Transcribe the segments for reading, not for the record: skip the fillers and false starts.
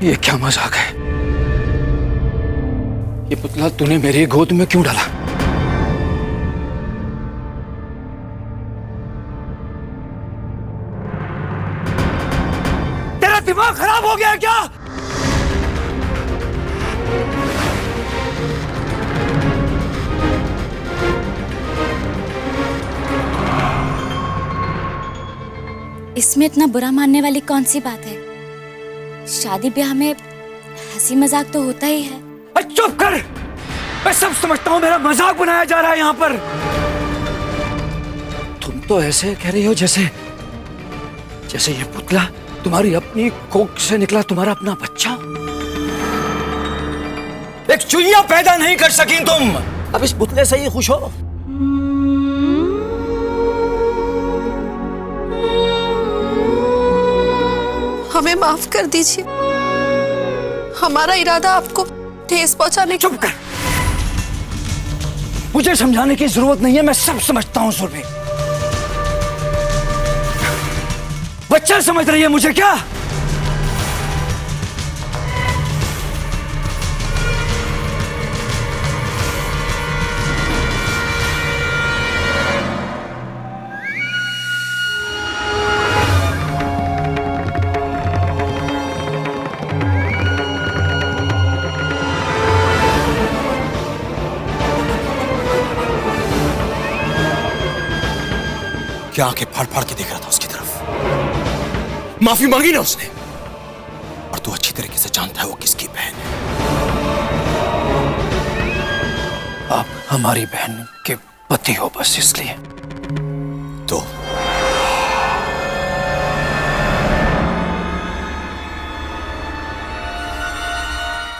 ये क्या मजाक है? ये पुतला तूने मेरी गोद में क्यों डाला? तेरा दिमाग खराब हो गया क्या? इसमें इतना बुरा मानने वाली कौन सी बात है? शादी ब्याह में हंसी मजाक तो होता ही है। चुप कर! मैं सब समझता हूँ, मेरा मजाक बनाया जा रहा है यहाँ पर। तुम तो ऐसे कह रही हो जैसे ये पुतला तुम्हारी अपनी कोख से निकला तुम्हारा अपना बच्चा। एक चुईया पैदा नहीं कर सकी तुम, अब इस पुतले से ही खुश हो? हमें माफ कर दीजिए, हमारा इरादा आपको ठेस पहुंचाने। चुप कर! मुझे समझाने की जरूरत नहीं है, मैं सब समझता हूं सुरभि। बच्चा समझ रही है मुझे क्या? क्या आंखें फाड़ फाड़ के देख रहा था उसकी तरफ? माफी मांगी ना उसने, और तू अच्छी तरीके से जानता है वो किसकी बहन है। आप हमारी बहन के पति हो, बस इसलिए। तो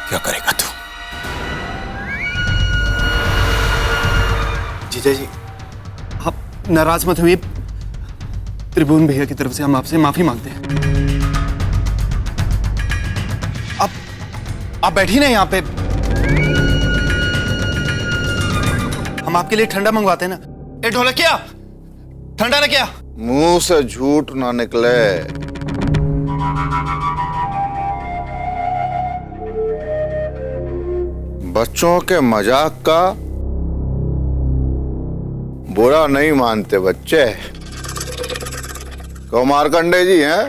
क्या करेगा तू? जीजा जी, आप नाराज मत हुई। त्रिभुवन भैया की तरफ से हम आपसे माफी मांगते हैं। आप बैठी ना यहाँ पे, हम आपके लिए ठंडा मंगवाते हैं ना। ए ढोलकिया, ठंडा ना क्या? मुंह से झूठ ना निकले। बच्चों के मजाक का बुरा नहीं मानते बच्चे। तो मार्कंडे जी हैं?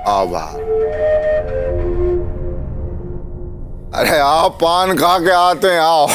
आओ बाहर। अरे आओ, पान खा के आते हैं, आओ।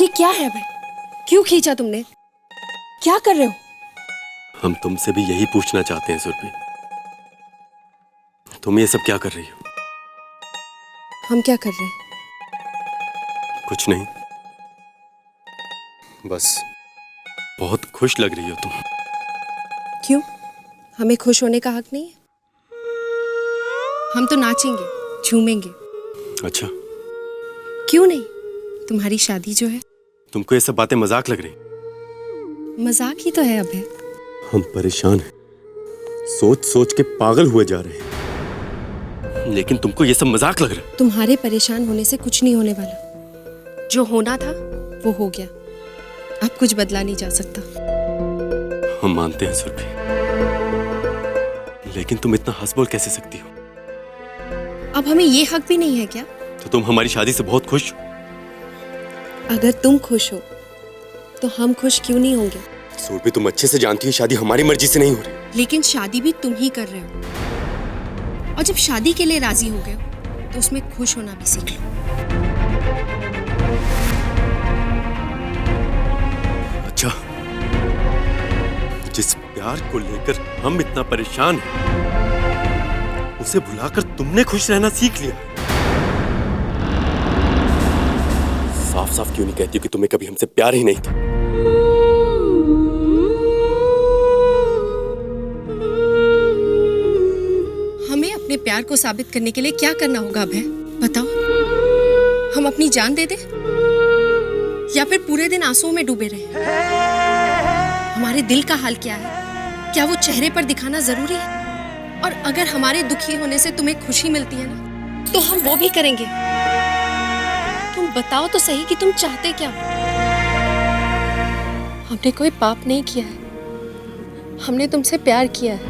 ये क्या है भाई? क्यों खींचा तुमने? क्या कर रहे हो? हम तुमसे भी यही पूछना चाहते हैं सुरभि, तुम ये सब क्या कर रही हो? हम क्या कर रहे हैं? कुछ नहीं, बस बहुत खुश लग रही हो तुम। क्यों? हमें खुश होने का हक नहीं है? हम तो नाचेंगे, झूमेंगे। अच्छा, क्यों नहीं? तुम्हारी शादी जो है। तुमको ये सब बातें मजाक लग रही? मजाक ही तो है अभय। हम परेशान हैं, सोच सोच के पागल हुए जा रहे हैं, लेकिन तुमको ये सब मजाक लग रहा है। तुम्हारे परेशान होने से कुछ नहीं होने वाला। जो होना था वो हो गया, अब कुछ बदला नहीं जा सकता। हम मानते हैं सुरभि, लेकिन तुम इतना हंस बोल कैसे सकती हो? अब हमें ये हक भी नहीं है क्या? तो तुम हमारी शादी से बहुत खुश हो? अगर तुम खुश हो तो हम खुश क्यों नहीं होंगे? सुरभि, तुम अच्छे से जानती हो शादी हमारी मर्जी से नहीं हो रही। लेकिन शादी भी तुम ही कर रहे हो, और जब शादी के लिए राजी हो गए हो तो उसमें खुश होना भी सीख लो। अच्छा, जिस प्यार को लेकर हम इतना परेशान हैं, उसे भुलाकर तुमने खुश रहना सीख लिया। साफ साफ क्यों नहीं कहती कि तुम्हें कभी हमसे प्यार ही नहीं था? हमें अपने प्यार को साबित करने के लिए क्या करना होगा अभय? बताओ, हम अपनी जान दे दें या फिर पूरे दिन आंसुओं में डूबे रहे? हमारे दिल का हाल क्या है? क्या वो चेहरे पर दिखाना जरूरी है? और अगर हमारे दुखी होने से तुम्हें खुशी मिलती है ना, तो हम वो भी करेंगे। तुम बताओ तो सही कि तुम चाहते क्या हो? हमने कोई पाप नहीं किया है, हमने तुमसे प्यार किया है।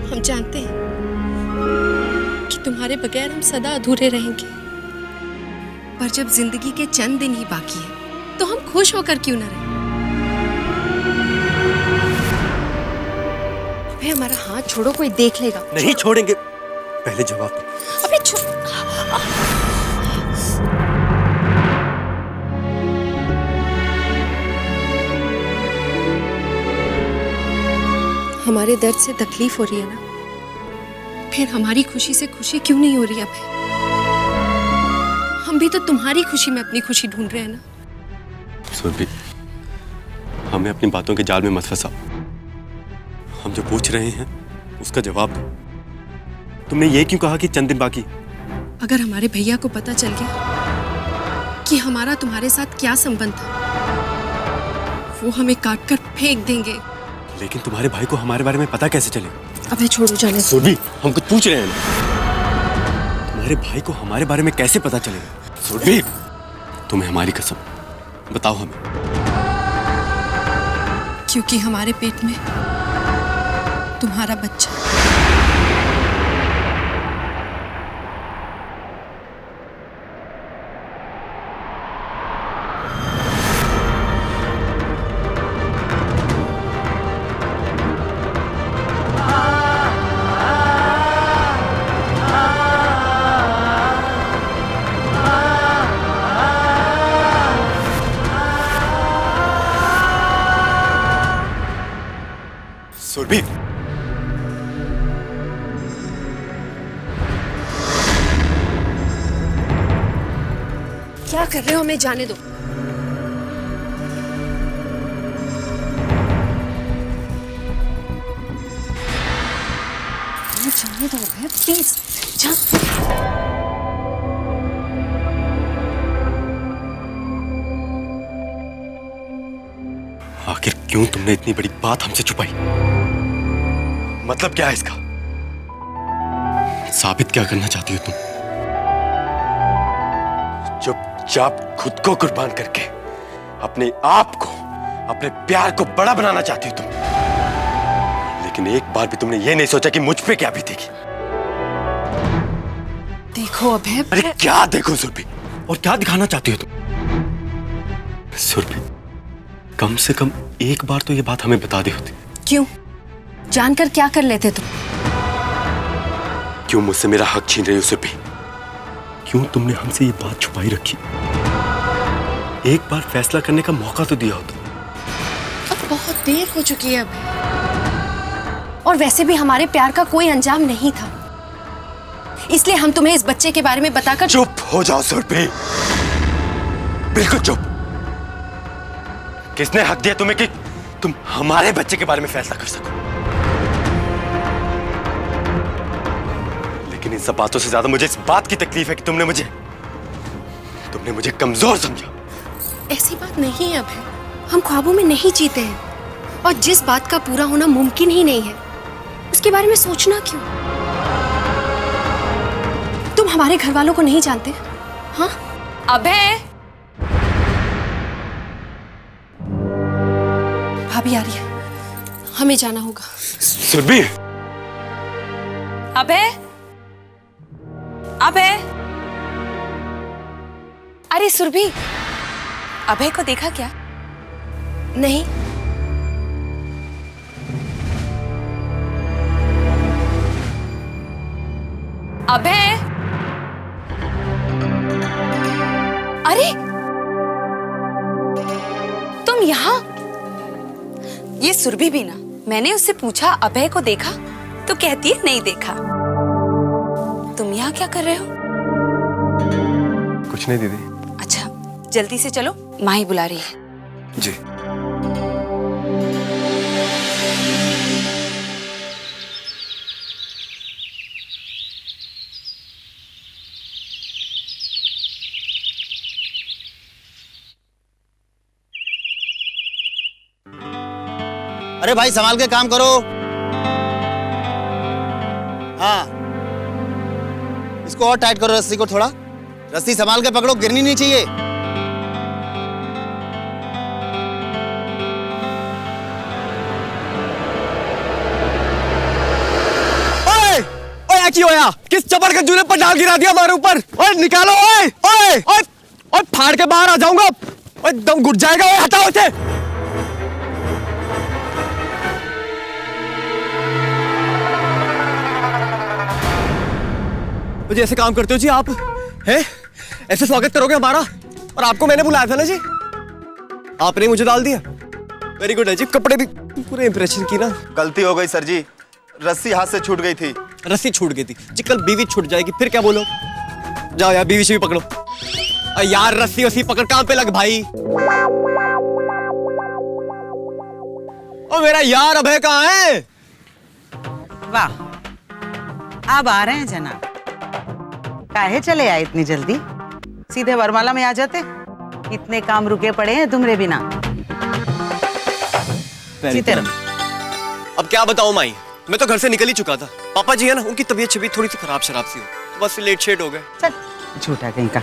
हम जानते हैं कि तुम्हारे बगैर हम सदा अधूरे रहेंगे, पर जब जिंदगी के चंद दिन ही बाकी है तो हम खुश होकर क्यों न रहें? अबे हमारा हाथ छोड़ो, कोई देख लेगा। नहीं छोड़ेंगे। पहले जवाब दो। अबे हमारे दर्द से तकलीफ हो रही है ना, फिर हमारी खुशी से खुशी क्यों नहीं हो रही? अब हम भी तो तुम्हारी खुशी में अपनी खुशी ढूंढ रहे हैं ना। सुरभि, हमें अपनी बातों के जाल में मत फंसाओ। हम जो पूछ रहे हैं उसका जवाब दो। तुमने ये क्यों कहा कि चंद दिन बाकी? अगर हमारे भैया को पता चल गया कि हमारा तुम्हारे साथ क्या संबंध था, वो हमें काट कर फेंक देंगे। लेकिन तुम्हारे भाई को हमारे बारे में पता कैसे चलेगा? अबे छोड़ो, जाने दो। सुरभि, हम कुछ पूछ रहे हैं। तुम्हारे भाई को हमारे बारे में कैसे पता चलेगा? सुरभि, तुम्हें हमारी कसम, बताओ हमें। क्योंकि हमारे पेट में तुम्हारा बच्चा। सुरभि, क्या कर रहे हो? हमें जाने दो। हमें जाने दो अभय, प्लीज। आखिर क्यों तुमने इतनी बड़ी बात हमसे छुपाई? मतलब क्या है इसका? साबित क्या करना चाहती हो तुम? चुपचाप खुद को कुर्बान करके अपने आप को, अपने प्यार को बड़ा बनाना चाहती हो तुम। लेकिन एक बार भी तुमने ये नहीं सोचा कि मुझ पे क्या बीतेगी। देखो अभय। अरे क्या देखो सुरभि, और क्या दिखाना चाहती हो तुम? सुरभि, कम से कम एक बार तो ये बात हमें बता दे होती। क्यों? जानकर क्या कर लेते तुम? क्यों मुझसे मेरा हक छीन रही हो सुरभि? क्यों तुमने हमसे ये बात छुपाई रखी? एक बार फैसला करने का मौका तो दिया होता। अब बहुत देर हो चुकी है अब, और वैसे भी हमारे प्यार का कोई अंजाम नहीं था, इसलिए हम तुम्हें इस बच्चे के बारे में बताकर। चुप हो जाओ सुरभि, बिल्कुल चुप। किसने हक दिया तुम्हें कि तुम हमारे बच्चे के बारे में फैसला कर सको? लेकिन इन सब बातों से ज्यादा मुझे इस बात की तकलीफ है कि तुमने मुझे कमजोर समझा। ऐसी बात नहीं है अभय, हम ख्वाबों में नहीं जीते हैं, और जिस बात का पूरा होना मुमकिन ही नहीं है उसके बारे में सोचना क्यों? तुम हमारे घर वालों को नहीं जानते? हाँ अभय, भाभी आ रही है, हमें जाना होगा। सुरभि, अभय, अभय, अरे सुरभि, अभय को देखा क्या? नहीं। अभय, अरे तुम यहाँ? ये सुरभि भी ना, मैंने उससे पूछा अभय को देखा तो कहती है नहीं देखा। तुम यहाँ क्या कर रहे हो? कुछ नहीं दीदी। अच्छा जल्दी से चलो, माही बुला रही है। जी। अरे भाई संभाल के काम करो। हाँ, इसको और टाइट करो, रस्सी को थोड़ा। रस्सी संभाल के पकड़ो, गिरनी नहीं चाहिए। ओए, ओए क्या होया? किस चबर के जूने पर डाल गिरा दिया हमारे ऊपर? ओए निकालो, ओए, ओए, ओए, ओए फाड़ के बाहर आ जाऊंगा। ओए दम घुट जाएगा। ओए हटाओ इसे। मुझे ऐसे काम करते हो जी आप? हैं? ऐसे स्वागत करोगे हमारा? और आपको मैंने बुलाया था ना जी, आपने मुझे डाल दिया। वेरी गुड है जी, कपड़े भी पूरे इंप्रेशन की ना। गलती हो गई सर जी, रस्सी हाथ से छूट गई थी। रस्सी छूट गई थी जी, कल बीवी छूट जाएगी फिर क्या बोलो? जाओ यार बीवी से भी पकड़ो। अरे यार रस्सी वस्सी पकड़, काम पे लग भाई। ओ मेरा यार अभय कहाँ है? वाह, अब आ रहे हैं जनाब। काहे चले आए इतनी जल्दी? सीधे वरमाला में आ जाते। इतने काम रुके पड़े हैं तुम्हारे बिना। सीते रहो। अब क्या बताऊं माई, मैं तो घर से निकल ही चुका था। पापा जी है ना, उनकी तबीयत छबीयत थोड़ी सी खराब शराब सी हो, तो बस लेट शेट हो गए। चल झूठा कहीं का।